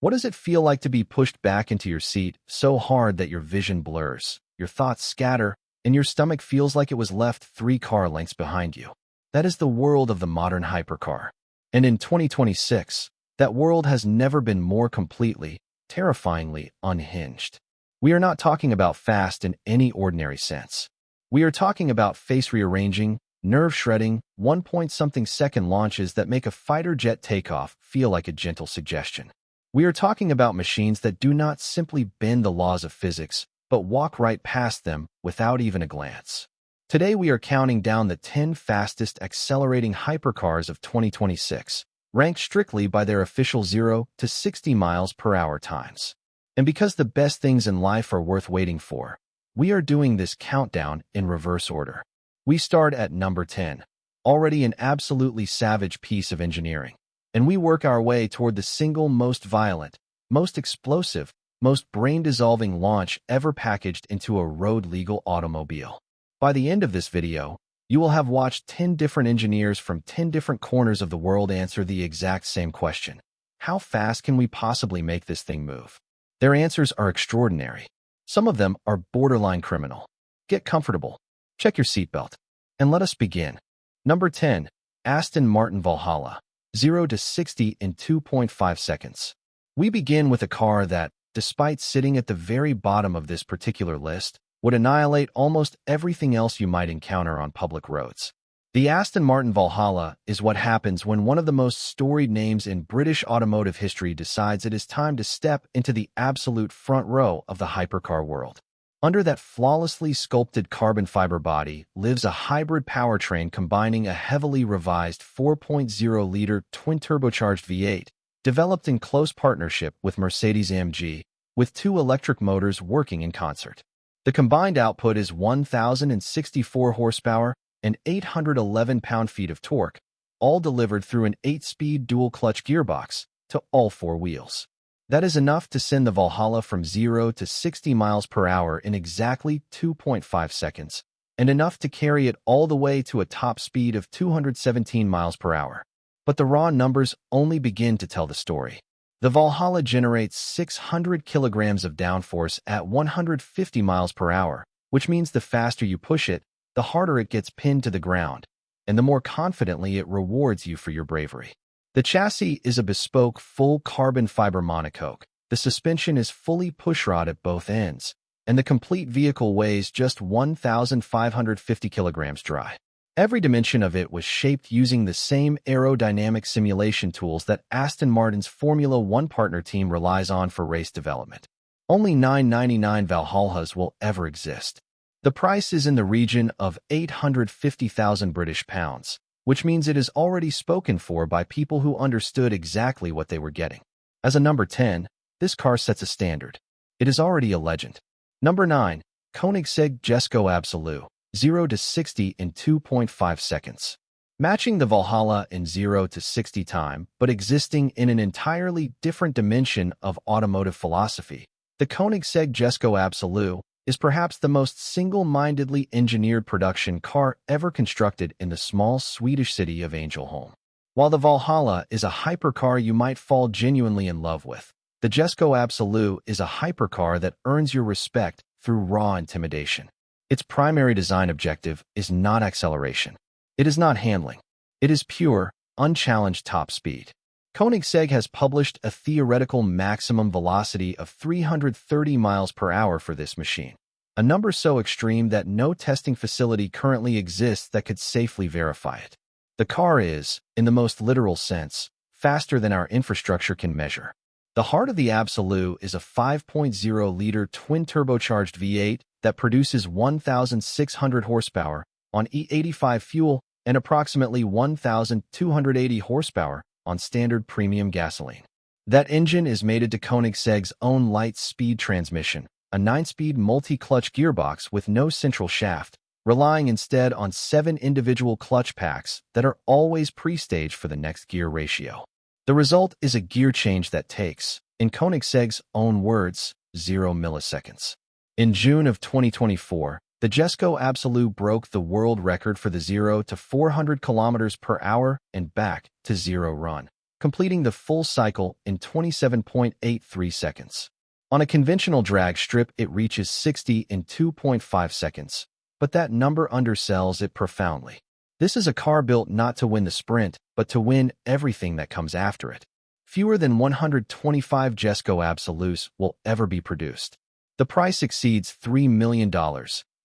What does it feel like to be pushed back into your seat so hard that your vision blurs, your thoughts scatter, and your stomach feels like it was left 3 car lengths behind you? That is the world of the modern hypercar. And in 2026, that world has never been more completely, terrifyingly unhinged. We are not talking about fast in any ordinary sense. We are talking about face-rearranging, nerve-shredding, 1-point-something-second launches that make a fighter jet takeoff feel like a gentle suggestion. We are talking about machines that do not simply bend the laws of physics, but walk right past them without even a glance. Today we are counting down the 10 fastest accelerating hypercars of 2026, ranked strictly by their official 0 to 60 miles per hour times. And because the best things in life are worth waiting for, we are doing this countdown in reverse order. We start at number 10, already an absolutely savage piece of engineering, and we work our way toward the single most violent, most explosive, most brain-dissolving launch ever packaged into a road-legal automobile. By the end of this video, you will have watched 10 different engineers from 10 different corners of the world answer the exact same question. How fast can we possibly make this thing move? Their answers are extraordinary. Some of them are borderline criminal. Get comfortable, check your seatbelt, and let us begin. Number 10. Aston Martin Valhalla, 0 to 60 in 2.5 seconds. We begin with a car that, despite sitting at the very bottom of this particular list, would annihilate almost everything else you might encounter on public roads. The Aston Martin Valhalla is what happens when one of the most storied names in British automotive history decides it is time to step into the absolute front row of the hypercar world. Under that flawlessly sculpted carbon fiber body lives a hybrid powertrain combining a heavily revised 4.0-liter twin-turbocharged V8, developed in close partnership with Mercedes-AMG, with 2 electric motors working in concert. The combined output is 1,064 horsepower and 811 pound-feet of torque, all delivered through an 8-speed dual-clutch gearbox to all 4 wheels. That is enough to send the Valhalla from 0 to 60 miles per hour in exactly 2.5 seconds, and enough to carry it all the way to a top speed of 217 miles per hour. But the raw numbers only begin to tell the story. The Valhalla generates 600 kilograms of downforce at 150 miles per hour, which means the faster you push it, the harder it gets pinned to the ground, and the more confidently it rewards you for your bravery. The chassis is a bespoke full carbon fiber monocoque. The suspension is fully pushrod at both ends, and the complete vehicle weighs just 1,550 kilograms dry. Every dimension of it was shaped using the same aerodynamic simulation tools that Aston Martin's Formula One partner team relies on for race development. Only 999 Valhallas will ever exist. The price is in the region of 850,000 British pounds, which means it is already spoken for by people who understood exactly what they were getting. As a number 10, this car sets a standard. It is already a legend. Number 9. Koenigsegg Jesko Absolute, 0 to 60 in 2.5 seconds. Matching the Valhalla in 0 to 60 time, but existing in an entirely different dimension of automotive philosophy, the Koenigsegg Jesko Absolute is perhaps the most single-mindedly engineered production car ever constructed in the small Swedish city of Ängelholm. While the Valhalla is a hypercar you might fall genuinely in love with, the Jesko Absolute is a hypercar that earns your respect through raw intimidation. Its primary design objective is not acceleration. It is not handling. It is pure, unchallenged top speed. Koenigsegg has published a theoretical maximum velocity of 330 miles per hour for this machine, a number so extreme that no testing facility currently exists that could safely verify it. The car is, in the most literal sense, faster than our infrastructure can measure. The heart of the Absolute is a 5.0-liter twin-turbocharged V8 that produces 1,600 horsepower on E85 fuel and approximately 1,280 horsepower on standard premium gasoline. That engine is mated to Koenigsegg's own light-speed transmission, a 9-speed multi-clutch gearbox with no central shaft, relying instead on 7 individual clutch packs that are always pre-staged for the next gear ratio. The result is a gear change that takes, in Koenigsegg's own words, 0 milliseconds. In June of 2024, the Jesko Absolute broke the world record for the 0 to 400 km per hour and back to 0 run. completing the full cycle in 27.83 seconds. On a conventional drag strip, it reaches 60 in 2.5 seconds, but that number undersells it profoundly. This is a car built not to win the sprint, but to win everything that comes after it. Fewer than 125 Jesco Absolutes will ever be produced. The price exceeds $3 million,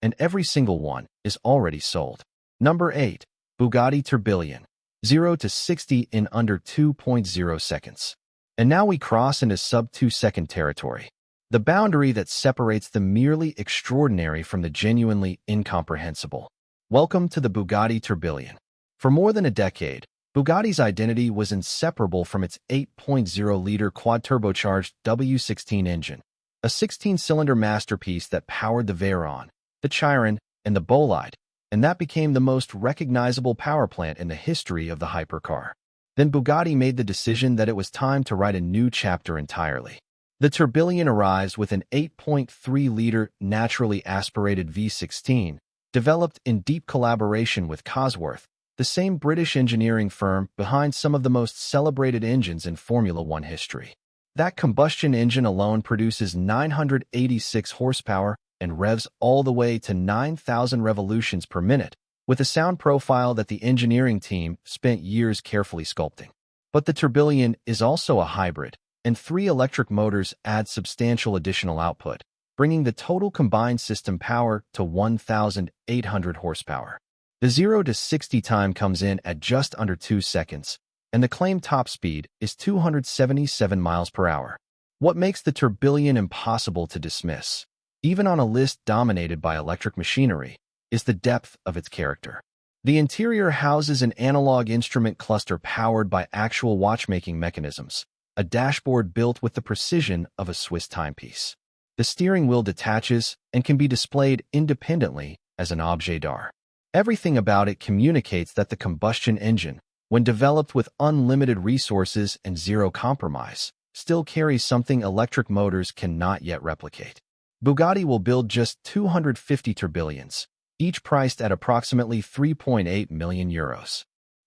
and every single one is already sold. Number 8. Bugatti Tourbillon. 0 to 60 in under 2.0 seconds. And now we cross into sub-2-second territory. The boundary that separates the merely extraordinary from the genuinely incomprehensible. Welcome to the Bugatti Tourbillon. For more than a decade, Bugatti's identity was inseparable from its 8.0-liter quad-turbocharged W16 engine, a 16-cylinder masterpiece that powered the Veyron, the Chiron, and the Bolide, and that became the most recognizable power plant in the history of the hypercar. Then Bugatti made the decision that it was time to write a new chapter entirely. The Tourbillon arrives with an 8.3-liter naturally aspirated V16, developed in deep collaboration with Cosworth, the same British engineering firm behind some of the most celebrated engines in Formula One history. That combustion engine alone produces 986 horsepower and revs all the way to 9,000 revolutions per minute, with a sound profile that the engineering team spent years carefully sculpting. But the Tourbillon is also a hybrid, and 3 electric motors add substantial additional output, bringing the total combined system power to 1,800 horsepower. The 0 to 60 time comes in at just under 2 seconds, and the claimed top speed is 277 miles per hour. What makes the Tourbillon impossible to dismiss, even on a list dominated by electric machinery, is the depth of its character. The interior houses an analog instrument cluster powered by actual watchmaking mechanisms, a dashboard built with the precision of a Swiss timepiece. The steering wheel detaches and can be displayed independently as an objet d'art. Everything about it communicates that the combustion engine, when developed with unlimited resources and zero compromise, still carries something electric motors cannot yet replicate. Bugatti will build just 250 Tourbillons, each priced at approximately 3.8 million euros.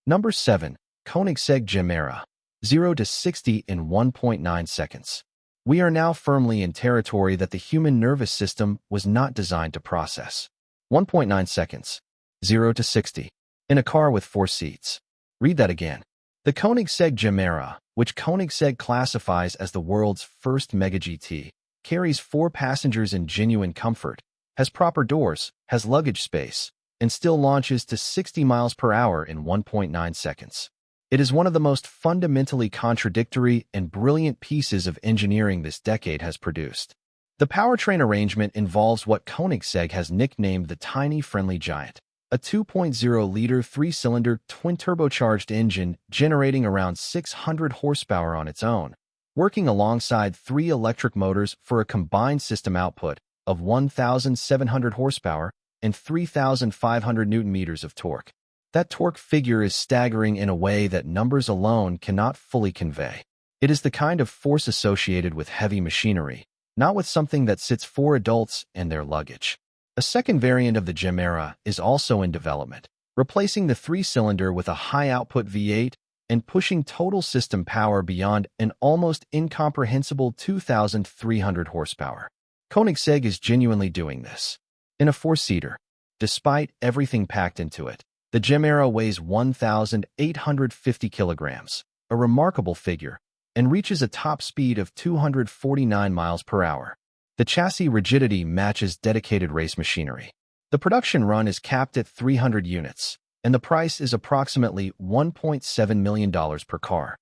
Number 7. Koenigsegg Gemera. 0 to 60 in 1.9 seconds. We are now firmly in territory that the human nervous system was not designed to process. 1.9 seconds. 0 to 60. In a car with 4 seats. Read that again. The Koenigsegg Gemera, which Koenigsegg classifies as the world's first Mega GT, carries 4 passengers in genuine comfort, has proper doors, has luggage space, and still launches to 60 miles per hour in 1.9 seconds. It is one of the most fundamentally contradictory and brilliant pieces of engineering this decade has produced. The powertrain arrangement involves what Koenigsegg has nicknamed the tiny friendly giant, a 2.0-liter 3-cylinder twin-turbocharged engine generating around 600 horsepower on its own, working alongside 3 electric motors for a combined system output of 1,700 horsepower and 3,500 newton-meters of torque. That torque figure is staggering in a way that numbers alone cannot fully convey. It is the kind of force associated with heavy machinery, not with something that sits 4 adults and their luggage. A second variant of the Gemera is also in development, replacing the 3-cylinder with a high-output V8 and pushing total system power beyond an almost incomprehensible 2,300 horsepower. Koenigsegg is genuinely doing this. In a 4-seater, despite everything packed into it, the Gemera weighs 1,850 kilograms, a remarkable figure, and reaches a top speed of 249 miles per hour. The chassis rigidity matches dedicated race machinery. The production run is capped at 300 units, and the price is approximately $1.7 million per car.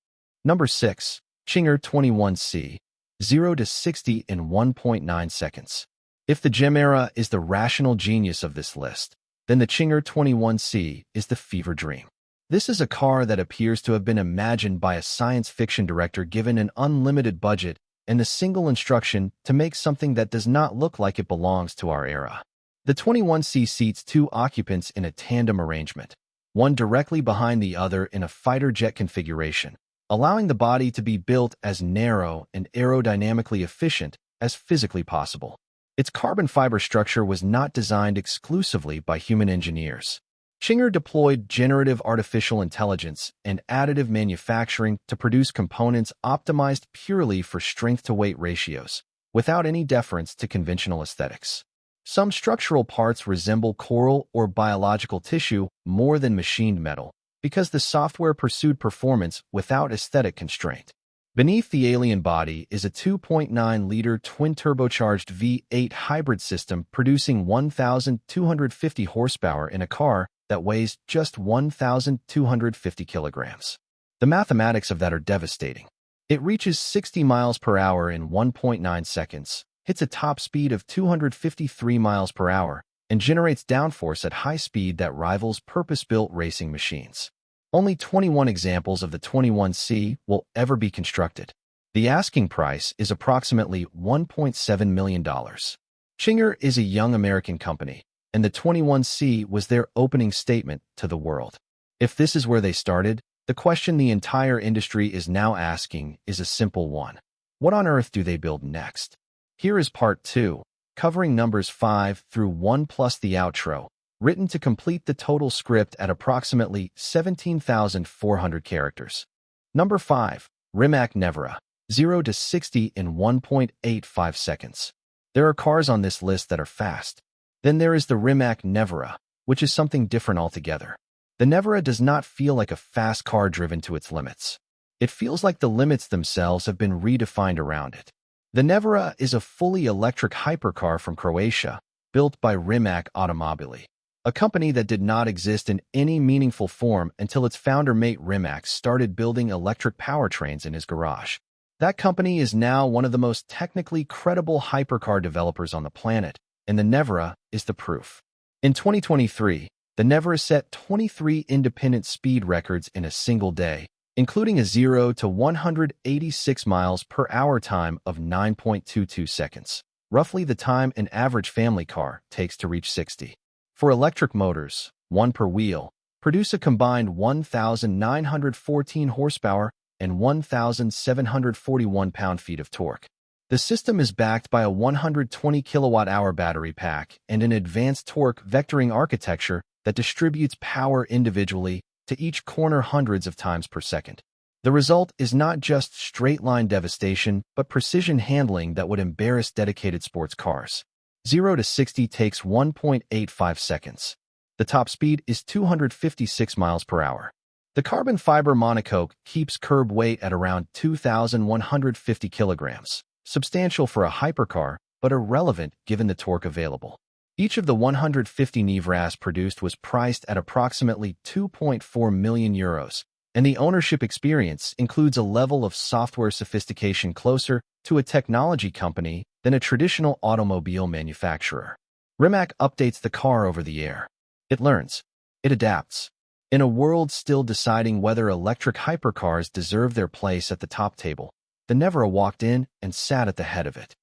Number 6. Chinger 21C. 0 to 60 in 1.9 seconds. If the Gemera is the rational genius of this list, then the Chinger 21C is the fever dream. This is a car that appears to have been imagined by a science fiction director given an unlimited budget and the single instruction to make something that does not look like it belongs to our era. The 21C seats 2 occupants in a tandem arrangement, one directly behind the other in a fighter jet configuration, allowing the body to be built as narrow and aerodynamically efficient as physically possible. Its carbon fiber structure was not designed exclusively by human engineers. Chinger deployed generative artificial intelligence and additive manufacturing to produce components optimized purely for strength-to-weight ratios, without any deference to conventional aesthetics. Some structural parts resemble coral or biological tissue more than machined metal, because the software pursued performance without aesthetic constraint. Beneath the alien body is a 2.9-liter twin-turbocharged V8 hybrid system producing 1,250 horsepower in a car that weighs just 1,250 kilograms. The mathematics of that are devastating. It reaches 60 miles per hour in 1.9 seconds, hits a top speed of 253 miles per hour, and generates downforce at high speed that rivals purpose-built racing machines. Only 21 examples of the 21C will ever be constructed. The asking price is approximately $1.7 million. Chinger is a young American company, and the 21C was their opening statement to the world. If this is where they started, the question the entire industry is now asking is a simple one. What on earth do they build next? Here is part 2, covering numbers 5 through 1 plus the outro, written to complete the total script at approximately 17,400 characters. Number 5. Rimac Nevera. 0 to 60 in 1.85 seconds. There are cars on this list that are fast. Then there is the Rimac Nevera, which is something different altogether. The Nevera does not feel like a fast car driven to its limits. It feels like the limits themselves have been redefined around it. The Nevera is a fully electric hypercar from Croatia, built by Rimac Automotive, a company that did not exist in any meaningful form until its founder-mate Rimac started building electric powertrains in his garage. That company is now one of the most technically credible hypercar developers on the planet, and the Nevera is the proof. In 2023, the Nevera set 23 independent speed records in a single day, including a 0 to 186 miles per hour time of 9.22 seconds, roughly the time an average family car takes to reach 60. For electric motors, one per wheel, produce a combined 1,914 horsepower and 1,741 pound-feet of torque. The system is backed by a 120 kilowatt-hour battery pack and an advanced torque vectoring architecture that distributes power individually to each corner hundreds of times per second. The result is not just straight-line devastation, but precision handling that would embarrass dedicated sports cars. 0 to 60 takes 1.85 seconds. The top speed is 256 miles per hour. The carbon fiber monocoque keeps curb weight at around 2,150 kilograms, substantial for a hypercar, but irrelevant given the torque available. Each of the 150 Nevras produced was priced at approximately 2.4 million euros, and the ownership experience includes a level of software sophistication closer to a technology company than a traditional automobile manufacturer. Rimac updates the car over the air. It learns. It adapts. In a world still deciding whether electric hypercars deserve their place at the top table, the Nevera walked in and sat at the head of it.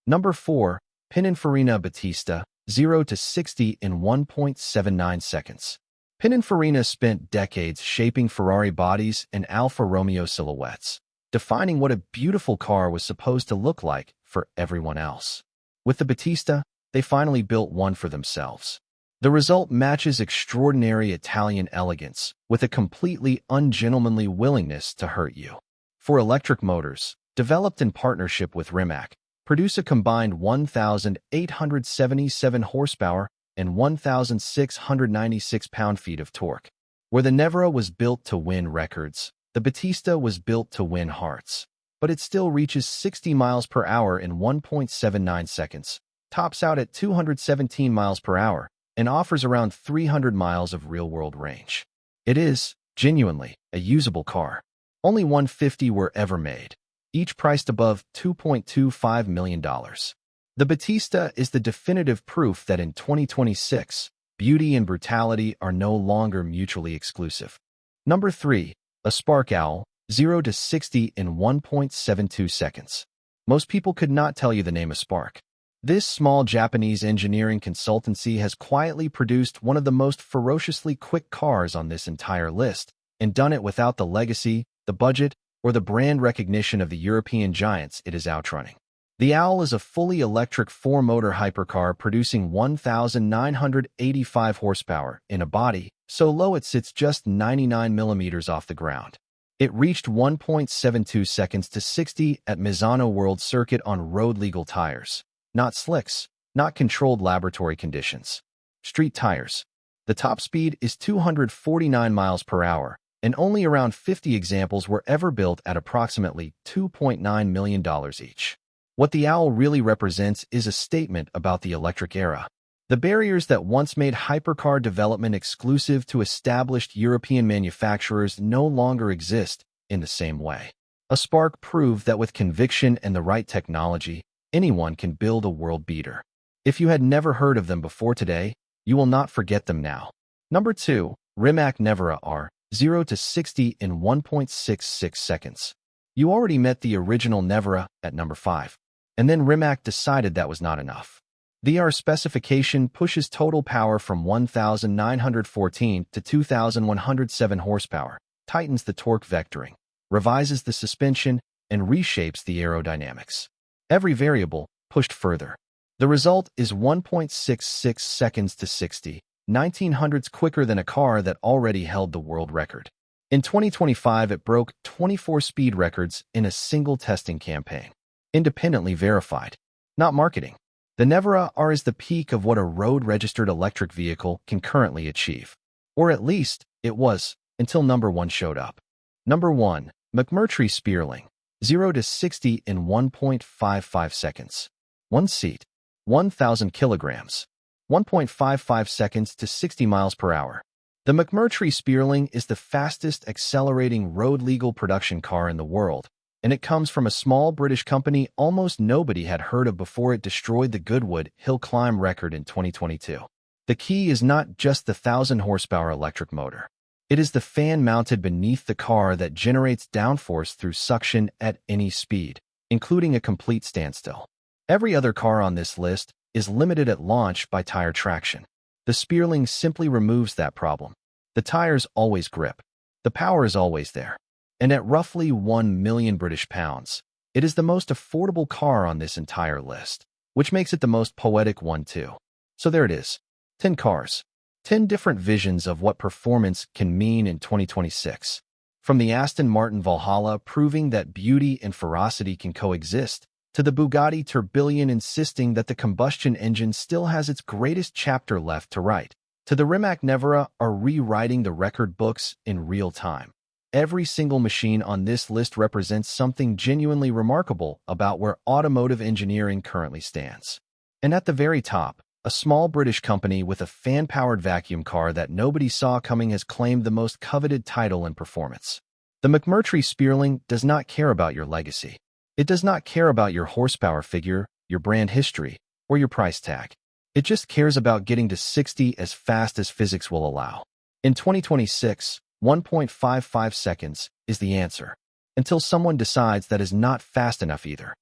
Number 4. Pininfarina Battista, 0 to 60 in 1.79 seconds. Pininfarina spent decades shaping Ferrari bodies and Alfa Romeo silhouettes, defining what a beautiful car was supposed to look like for everyone else. With the Battista, they finally built one for themselves. The result matches extraordinary Italian elegance with a completely ungentlemanly willingness to hurt you. For electric motors, developed in partnership with Rimac, produce a combined 1,877 horsepower and 1,696 pound-feet of torque. Where the Nevera was built to win records, the Battista was built to win hearts. But it still reaches 60 miles per hour in 1.79 seconds, tops out at 217 miles per hour, and offers around 300 miles of real-world range. It is, genuinely, a usable car. Only 150 were ever made, each priced above $2.25 million. The Battista is the definitive proof that in 2026, beauty and brutality are no longer mutually exclusive. Number 3. A Spark Owl, 0 to 60 in 1.72 seconds. Most people could not tell you the name of Spark. This small Japanese engineering consultancy has quietly produced one of the most ferociously quick cars on this entire list, and done it without the legacy, the budget, or the brand recognition of the European giants it is outrunning. The Owl is a fully electric 4-motor hypercar producing 1,985 horsepower in a body so low it sits just 99 millimeters off the ground. It reached 1.72 seconds to 60 at Misano World Circuit on road-legal tires. Not slicks, not controlled laboratory conditions. Street tires. The top speed is 249 miles per hour, and only around 50 examples were ever built at approximately $2.9 million each. What the owl really represents is a statement about the electric era. The barriers that once made hypercar development exclusive to established European manufacturers no longer exist in the same way. A spark proved that with conviction and the right technology, anyone can build a world beater. If you had never heard of them before today, you will not forget them now. Number 2. Rimac Nevera R. 0 to 60 in 1.66 seconds. You already met the original Nevera at number 5. And then Rimac decided that was not enough. The R specification pushes total power from 1,914 to 2,107 horsepower, tightens the torque vectoring, revises the suspension, and reshapes the aerodynamics. Every variable pushed further. The result is 1.66 seconds to 60, 1900ths quicker than a car that already held the world record. In 2025, it broke 24 speed records in a single testing campaign. Independently verified. Not marketing. The Nevera R is the peak of what a road-registered electric vehicle can currently achieve. Or at least, it was, until number 1 showed up. Number 1. McMurtry Spearling. 0 to 60 in 1.55 seconds. 1 seat. 1,000 kilograms. 1.55 seconds to 60 miles per hour. The McMurtry Spearling is the fastest accelerating road-legal production car in the world, and it comes from a small British company almost nobody had heard of before it destroyed the Goodwood Hill Climb record in 2022. The key is not just the 1,000 horsepower electric motor. It is the fan mounted beneath the car that generates downforce through suction at any speed, including a complete standstill. Every other car on this list is limited at launch by tire traction. The Spearling simply removes that problem. The tires always grip. The power is always there. And at roughly 1 million British pounds, it is the most affordable car on this entire list, which makes it the most poetic one too. So there it is. 10 cars. 10 different visions of what performance can mean in 2026. From the Aston Martin Valhalla proving that beauty and ferocity can coexist, to the Bugatti Tourbillon insisting that the combustion engine still has its greatest chapter left to write, to the Rimac Nevera are rewriting the record books in real time. Every single machine on this list represents something genuinely remarkable about where automotive engineering currently stands. And at the very top, a small British company with a fan-powered vacuum car that nobody saw coming has claimed the most coveted title in performance. The McMurtry Spearling does not care about your legacy. It does not care about your horsepower figure, your brand history, or your price tag. It just cares about getting to 60 as fast as physics will allow. In 2026, 1.55 seconds is the answer, until someone decides that is not fast enough either.